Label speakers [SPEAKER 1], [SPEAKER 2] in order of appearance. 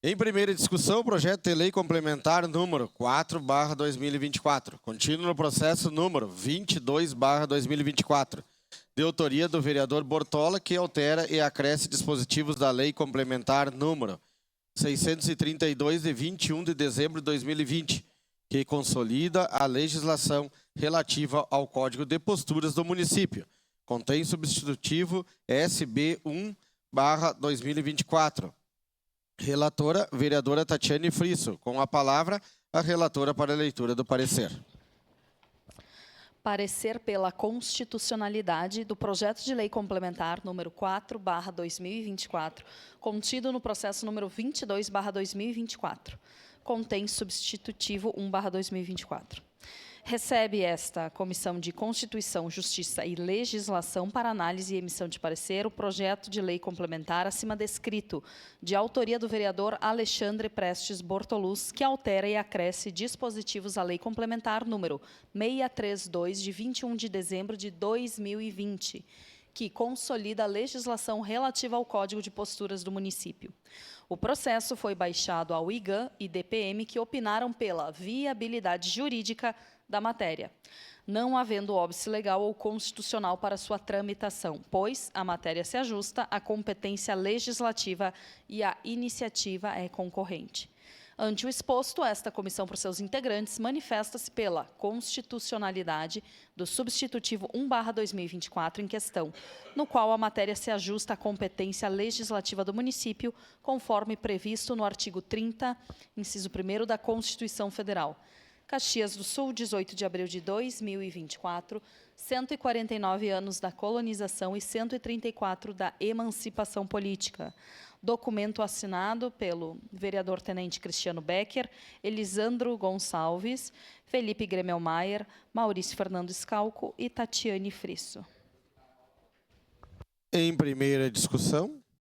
[SPEAKER 1] Em primeira discussão, o projeto de lei complementar número 4/2024, contínuo no processo número 22/2024, de autoria do vereador Bortola, que altera e acresce dispositivos da lei complementar número 632, de 21 de dezembro de 2020, que consolida a legislação relativa ao Código de Posturas do município. Contém substitutivo SB 1/2024. Relatora, vereadora Tatiane Frisso. Com a palavra, a relatora para a leitura do parecer.
[SPEAKER 2] Parecer pela constitucionalidade do projeto de lei complementar número 4/2024, contido no processo número 22/2024. Contém substitutivo 1/2024. Recebe esta Comissão de Constituição, Justiça e Legislação para análise e emissão de parecer o projeto de lei complementar acima descrito, de autoria do vereador Alexandre Prestes Bortoluz, que altera e acresce dispositivos à lei complementar número 632, de 21 de dezembro de 2020, que consolida a legislação relativa ao Código de Posturas do município. O processo foi baixado ao IGAM e DPM, que opinaram pela viabilidade jurídica da matéria, não havendo óbice legal ou constitucional para sua tramitação, pois a matéria se ajusta à competência legislativa e a iniciativa é concorrente. Ante o exposto, esta comissão, por seus integrantes, manifesta-se pela constitucionalidade do substitutivo 1/2024 em questão, no qual a matéria se ajusta à competência legislativa do município, conforme previsto no artigo 30, inciso 1º da Constituição Federal. Caxias do Sul, 18 de abril de 2024, 149 anos da colonização e 134 da emancipação política. Documento assinado pelo vereador Tenente Cristiano Becker, Elisandro Gonçalves, Felipe Gremelmaier, Maurício Fernando Scalco e Tatiane Frisso.
[SPEAKER 1] Em primeira discussão,